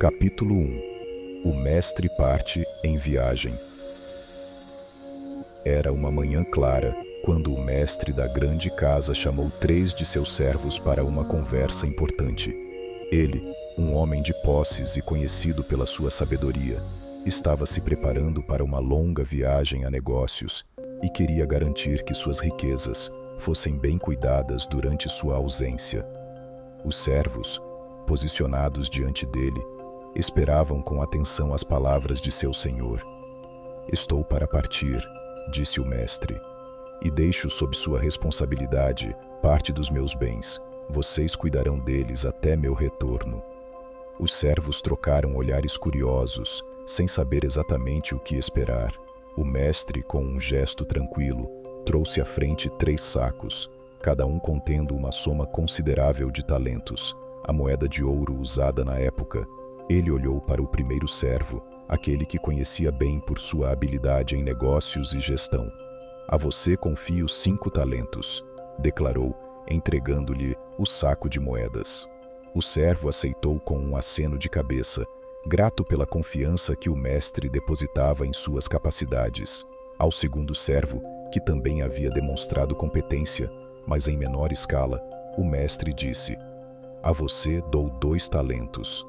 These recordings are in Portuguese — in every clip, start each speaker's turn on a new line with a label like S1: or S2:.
S1: Capítulo 1. O mestre parte em viagem. Era uma manhã clara, quando o mestre da grande casa chamou 3 de seus servos para uma conversa importante. Ele, um homem de posses e conhecido pela sua sabedoria, estava se preparando para uma longa viagem a negócios e queria garantir que suas riquezas fossem bem cuidadas durante sua ausência. Os servos, posicionados diante dele, esperavam com atenção as palavras de seu senhor. "Estou para partir", disse o mestre, "e deixo sob sua responsabilidade parte dos meus bens. Vocês cuidarão deles até meu retorno." Os servos trocaram olhares curiosos, sem saber exatamente o que esperar. O mestre, com um gesto tranquilo, trouxe à frente 3 sacos, cada um contendo uma soma considerável de talentos, a moeda de ouro usada na época. Ele olhou para o primeiro servo, aquele que conhecia bem por sua habilidade em negócios e gestão. "A você confio 5 talentos", declarou, entregando-lhe o saco de moedas. O servo aceitou com um aceno de cabeça, grato pela confiança que o mestre depositava em suas capacidades. Ao segundo servo, que também havia demonstrado competência, mas em menor escala, o mestre disse: "A você dou 2 talentos."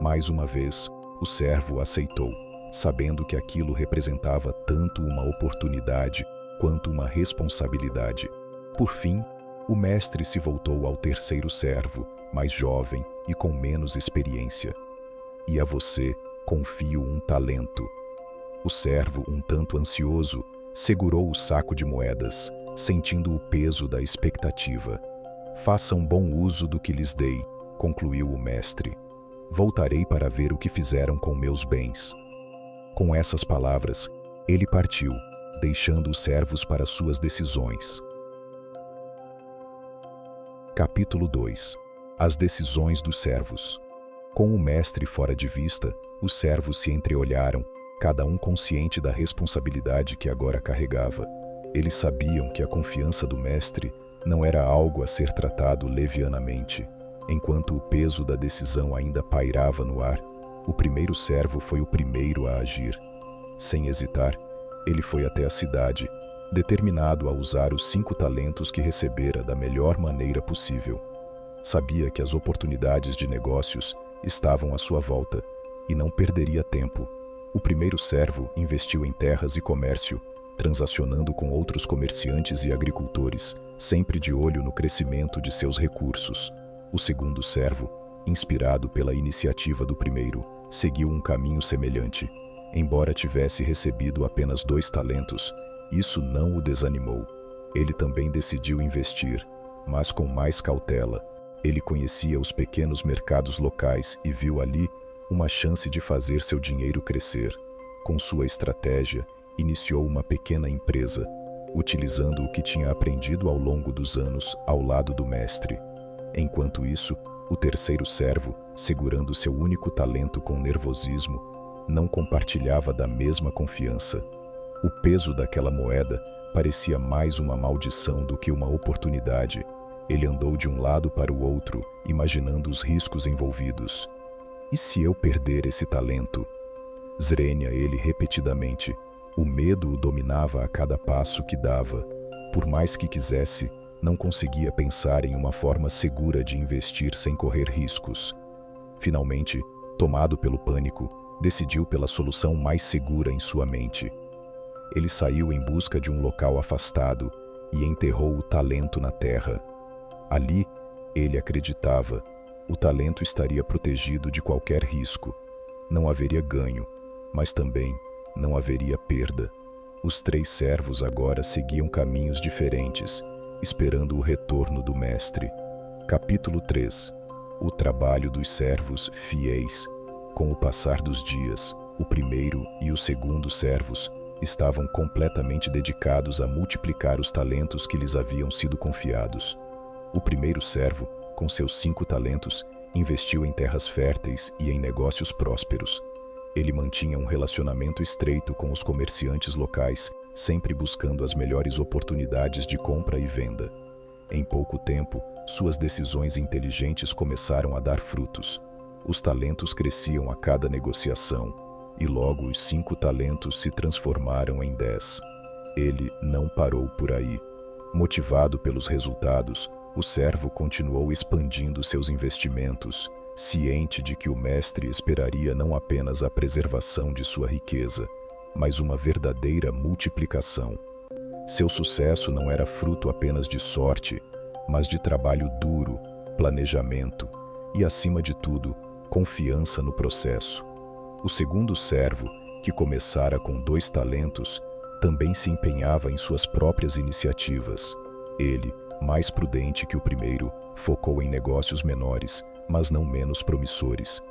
S1: Mais uma vez, o servo aceitou, sabendo que aquilo representava tanto uma oportunidade quanto uma responsabilidade. Por fim, o mestre se voltou ao terceiro servo, mais jovem e com menos experiência. "E a você confio 1 talento." O servo, um tanto ansioso, segurou o saco de moedas, sentindo o peso da expectativa. "Façam bom uso do que lhes dei", concluiu o mestre. "Voltarei para ver o que fizeram com meus bens." Com essas palavras, ele partiu, deixando os servos para suas decisões. Capítulo 2. As decisões dos servos. Com o mestre fora de vista, os servos se entreolharam, cada um consciente da responsabilidade que agora carregava. Eles sabiam que a confiança do mestre não era algo a ser tratado levianamente. Enquanto o peso da decisão ainda pairava no ar, o primeiro servo foi o primeiro a agir. Sem hesitar, ele foi até a cidade, determinado a usar os 5 talentos que recebera da melhor maneira possível. Sabia que as oportunidades de negócios estavam à sua volta e não perderia tempo. O primeiro servo investiu em terras e comércio, transacionando com outros comerciantes e agricultores, sempre de olho no crescimento de seus recursos. O segundo servo, inspirado pela iniciativa do primeiro, seguiu um caminho semelhante. Embora tivesse recebido apenas 2 talentos, isso não o desanimou. Ele também decidiu investir, mas com mais cautela. Ele conhecia os pequenos mercados locais e viu ali uma chance de fazer seu dinheiro crescer. Com sua estratégia, iniciou uma pequena empresa, utilizando o que tinha aprendido ao longo dos anos ao lado do mestre. Enquanto isso, o terceiro servo, segurando seu único talento com nervosismo, não compartilhava da mesma confiança. O peso daquela moeda parecia mais uma maldição do que uma oportunidade. Ele andou de um lado para o outro, imaginando os riscos envolvidos. "E se eu perder esse talento?" Zrenia ele repetidamente. O medo o dominava a cada passo que dava. Por mais que quisesse, não conseguia pensar em uma forma segura de investir sem correr riscos. Finalmente, tomado pelo pânico, decidiu pela solução mais segura em sua mente. Ele saiu em busca de um local afastado e enterrou o talento na terra. Ali, ele acreditava, o talento estaria protegido de qualquer risco. Não haveria ganho, mas também não haveria perda. Os 3 servos agora seguiam caminhos diferentes, esperando o retorno do mestre. Capítulo 3. O trabalho dos servos fiéis. Com o passar dos dias, o primeiro e o segundo servos estavam completamente dedicados a multiplicar os talentos que lhes haviam sido confiados. O primeiro servo, com seus 5 talentos, investiu em terras férteis e em negócios prósperos. Ele mantinha um relacionamento estreito com os comerciantes locais, sempre buscando as melhores oportunidades de compra e venda. Em pouco tempo, suas decisões inteligentes começaram a dar frutos. Os talentos cresciam a cada negociação, e logo os 5 talentos se transformaram em 10. Ele não parou por aí. Motivado pelos resultados, o servo continuou expandindo seus investimentos, ciente de que o mestre esperaria não apenas a preservação de sua riqueza, mas uma verdadeira multiplicação. Seu sucesso não era fruto apenas de sorte, mas de trabalho duro, planejamento e, acima de tudo, confiança no processo. O segundo servo, que começara com 2 talentos, também se empenhava em suas próprias iniciativas. Ele, mais prudente que o primeiro, focou em negócios menores, mas não menos promissores.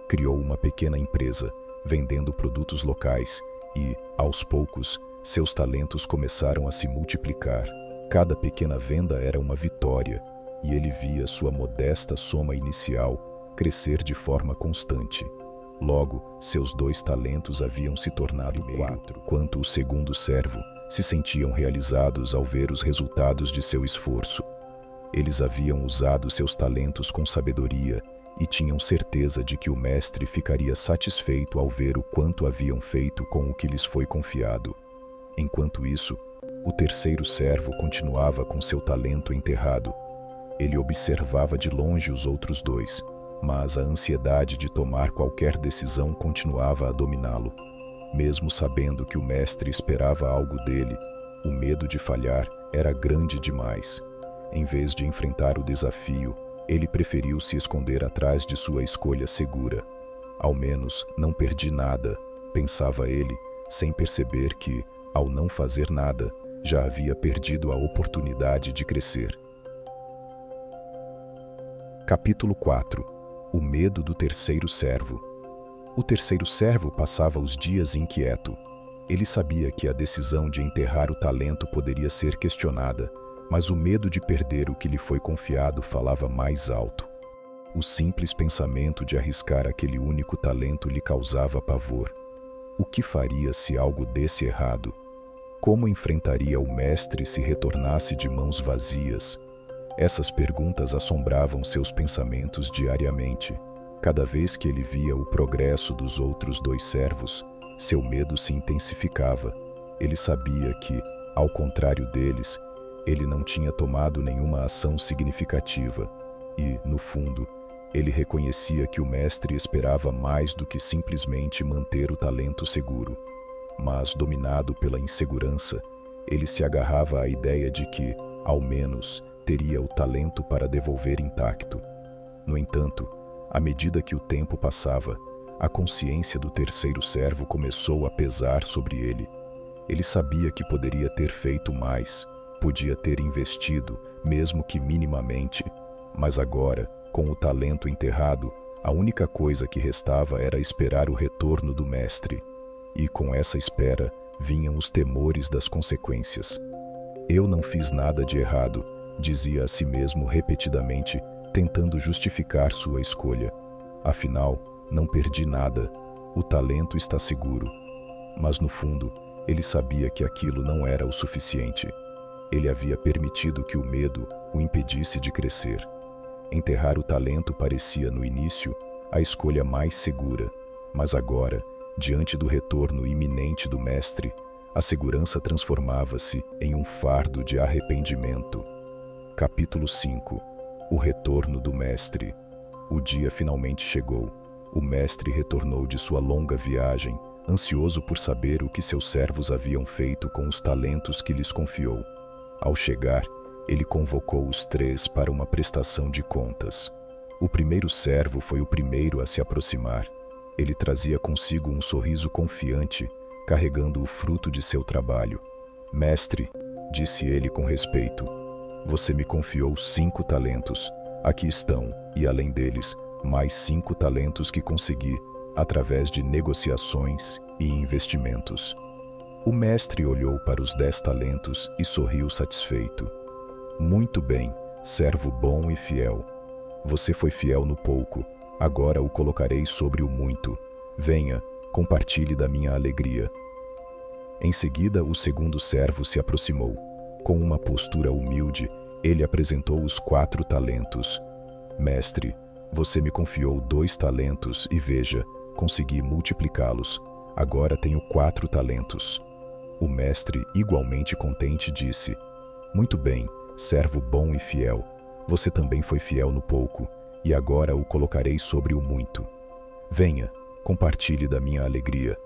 S1: Criou uma pequena empresa, vendendo produtos locais e, aos poucos, seus talentos começaram a se multiplicar. Cada pequena venda era uma vitória, e ele via sua modesta soma inicial crescer de forma constante. Logo, seus 2 talentos haviam se tornado 4, quanto o segundo servo se sentiam realizados ao ver os resultados de seu esforço. Eles haviam usado seus talentos com sabedoria e tinham certeza de que o mestre ficaria satisfeito ao ver o quanto haviam feito com o que lhes foi confiado. Enquanto isso, o terceiro servo continuava com seu talento enterrado. Ele observava de longe os outros 2, mas a ansiedade de tomar qualquer decisão continuava a dominá-lo. Mesmo sabendo que o mestre esperava algo dele, o medo de falhar era grande demais. Em vez de enfrentar o desafio, ele preferiu se esconder atrás de sua escolha segura. Ao menos não perdi nada, pensava ele, sem perceber que, ao não fazer nada, já havia perdido a oportunidade de crescer. Capítulo 4. O medo do terceiro servo. O terceiro servo passava os dias inquieto. Ele sabia que a decisão de enterrar o talento poderia ser questionada, mas o medo de perder o que lhe foi confiado falava mais alto. O simples pensamento de arriscar aquele único talento lhe causava pavor. O que faria se algo desse errado? Como enfrentaria o mestre se retornasse de mãos vazias? Essas perguntas assombravam seus pensamentos diariamente. Cada vez que ele via o progresso dos outros 2 servos, seu medo se intensificava. Ele sabia que, ao contrário deles, ele não tinha tomado nenhuma ação significativa e, no fundo, ele reconhecia que o mestre esperava mais do que simplesmente manter o talento seguro. Mas, dominado pela insegurança, ele se agarrava à ideia de que, ao menos, teria o talento para devolver intacto. No entanto, à medida que o tempo passava, a consciência do terceiro servo começou a pesar sobre ele. Ele sabia que poderia ter feito mais, podia ter investido, mesmo que minimamente, mas agora, com o talento enterrado, a única coisa que restava era esperar o retorno do mestre. E com essa espera, vinham os temores das consequências. Eu não fiz nada de errado, dizia a si mesmo repetidamente, tentando justificar sua escolha. Afinal, não perdi nada. O talento está seguro. Mas no fundo, ele sabia que aquilo não era o suficiente. Ele havia permitido que o medo o impedisse de crescer. Enterrar o talento parecia, no início, a escolha mais segura, mas agora, diante do retorno iminente do mestre, a segurança transformava-se em um fardo de arrependimento. Capítulo 5. O retorno do mestre. O dia finalmente chegou. O mestre retornou de sua longa viagem, ansioso por saber o que seus servos haviam feito com os talentos que lhes confiou. Ao chegar, ele convocou os 3 para uma prestação de contas. O primeiro servo foi o primeiro a se aproximar. Ele trazia consigo um sorriso confiante, carregando o fruto de seu trabalho. Mestre, disse ele com respeito, você me confiou 5 talentos. Aqui estão, e além deles, mais 5 talentos que consegui, através de negociações e investimentos. O mestre olhou para os 10 talentos e sorriu satisfeito. Muito bem, servo bom e fiel. Você foi fiel no pouco, agora o colocarei sobre o muito. Venha, compartilhe da minha alegria. Em seguida, o segundo servo se aproximou. Com uma postura humilde, ele apresentou os 4 talentos. Mestre, Você me confiou 2 talentos e veja, consegui multiplicá-los. Agora tenho 4 talentos. O mestre, igualmente contente, disse: Muito bem, servo bom e fiel. Você também foi fiel no pouco, e agora o colocarei sobre o muito. Venha, compartilhe da minha alegria.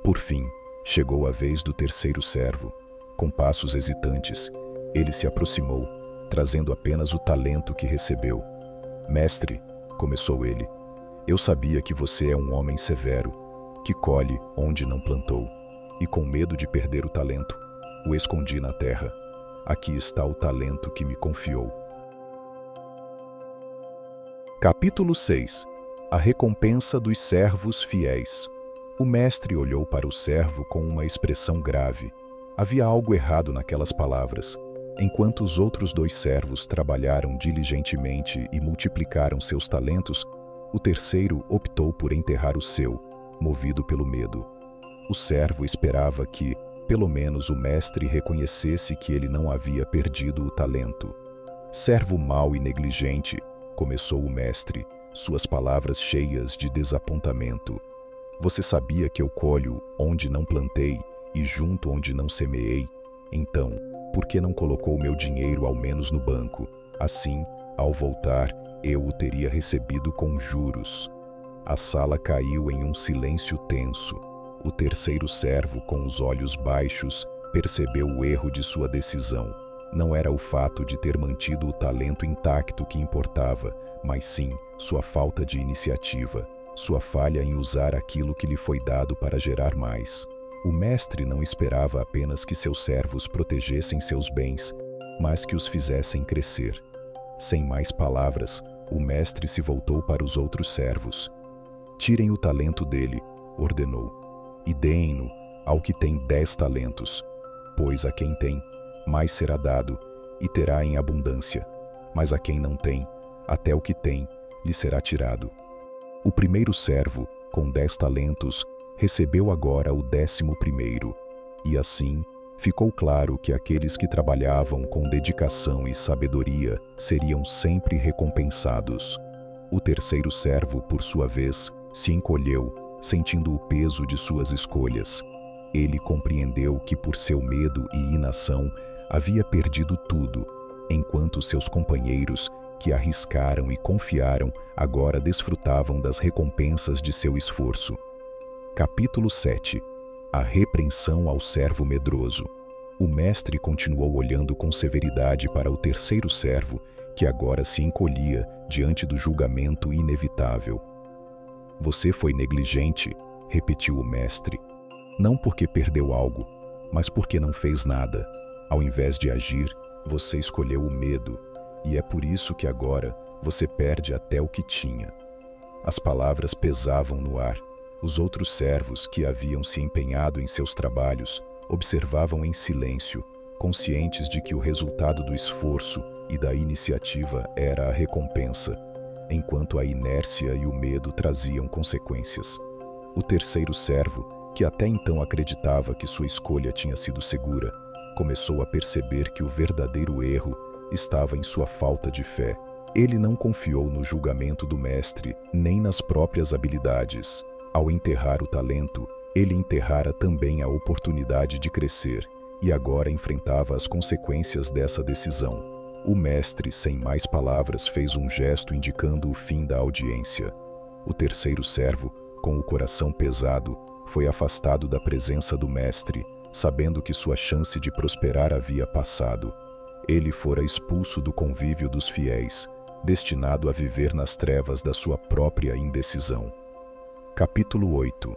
S1: Por fim, chegou a vez do terceiro servo. Com passos hesitantes, ele se aproximou, trazendo apenas o talento que recebeu. Mestre, começou ele, eu sabia que você é um homem severo, que colhe onde não plantou, e com medo de perder o talento, o escondi na terra. Aqui está o talento que me confiou. Capítulo 6. A recompensa dos servos fiéis. O mestre olhou para o servo com uma expressão grave. Havia algo errado naquelas palavras. Enquanto os outros 2 servos trabalharam diligentemente e multiplicaram seus talentos, o terceiro optou por enterrar o seu, movido pelo medo. O servo esperava que, pelo menos, o mestre reconhecesse que ele não havia perdido o talento. Servo mau e negligente, começou o mestre, suas palavras cheias de desapontamento. Você sabia que eu colho onde não plantei e junto onde não semeei? Então, por que não colocou meu dinheiro ao menos no banco? Assim, ao voltar, eu o teria recebido com juros. A sala caiu em um silêncio tenso. O terceiro servo, com os olhos baixos, percebeu o erro de sua decisão. Não era o fato de ter mantido o talento intacto que importava, mas sim sua falta de iniciativa, sua falha em usar aquilo que lhe foi dado para gerar mais. O mestre não esperava apenas que seus servos protegessem seus bens, mas que os fizessem crescer. Sem mais palavras, o mestre se voltou para os outros servos. Tirem o talento dele, ordenou, e deem-no ao que tem 10 talentos, pois a quem tem, mais será dado, e terá em abundância, mas a quem não tem, até o que tem, lhe será tirado. O primeiro servo, com 10 talentos, recebeu agora o 11º, e assim ficou claro que aqueles que trabalhavam com dedicação e sabedoria seriam sempre recompensados. O terceiro servo, por sua vez, se encolheu, sentindo o peso de suas escolhas. Ele compreendeu que por seu medo e inação havia perdido tudo, enquanto seus companheiros, que arriscaram e confiaram, agora desfrutavam das recompensas de seu esforço. Capítulo 7. A repreensão ao servo medroso. O mestre continuou olhando com severidade para o terceiro servo, que agora se encolhia diante do julgamento inevitável. Você foi negligente, repetiu o mestre. Não porque perdeu algo, mas porque não fez nada. Ao invés de agir, você escolheu o medo, e é por isso que agora você perde até o que tinha. As palavras pesavam no ar. Os outros servos que haviam se empenhado em seus trabalhos observavam em silêncio, conscientes de que o resultado do esforço e da iniciativa era a recompensa, enquanto a inércia e o medo traziam consequências. O terceiro servo, que até então acreditava que sua escolha tinha sido segura, começou a perceber que o verdadeiro erro estava em sua falta de fé. Ele não confiou no julgamento do mestre, nem nas próprias habilidades. Ao enterrar o talento, ele enterrara também a oportunidade de crescer, e agora enfrentava as consequências dessa decisão. O mestre, sem mais palavras, fez um gesto indicando o fim da audiência. O terceiro servo, com o coração pesado, foi afastado da presença do mestre, sabendo que sua chance de prosperar havia passado. Ele fora expulso do convívio dos fiéis, destinado a viver nas trevas da sua própria indecisão. Capítulo 8.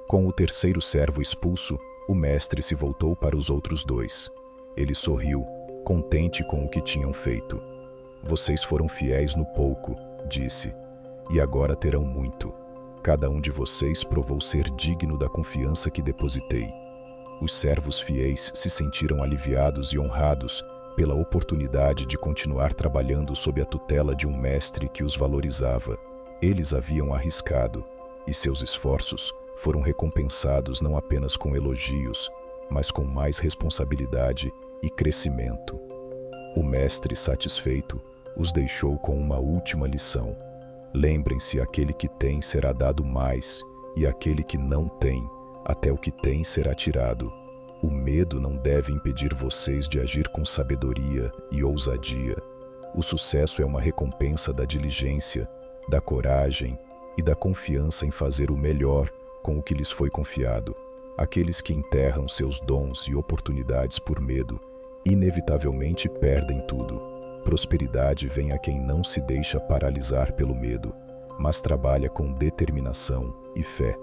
S1: Com o terceiro servo expulso, o mestre se voltou para os outros 2. Ele sorriu, contente com o que tinham feito. Vocês foram fiéis no pouco, disse, e agora terão muito. Cada um de vocês provou ser digno da confiança que depositei. Os servos fiéis se sentiram aliviados e honrados pela oportunidade de continuar trabalhando sob a tutela de um mestre que os valorizava. Eles haviam arriscado, e seus esforços foram recompensados não apenas com elogios, mas com mais responsabilidade e crescimento. O mestre, satisfeito, os deixou com uma última lição. Lembrem-se, aquele que tem será dado mais, e aquele que não tem, até o que tem será tirado. O medo não deve impedir vocês de agir com sabedoria e ousadia. O sucesso é uma recompensa da diligência, da coragem e da confiança em fazer o melhor com o que lhes foi confiado. Aqueles que enterram seus dons e oportunidades por medo, inevitavelmente perdem tudo. Prosperidade vem a quem não se deixa paralisar pelo medo, mas trabalha com determinação e fé.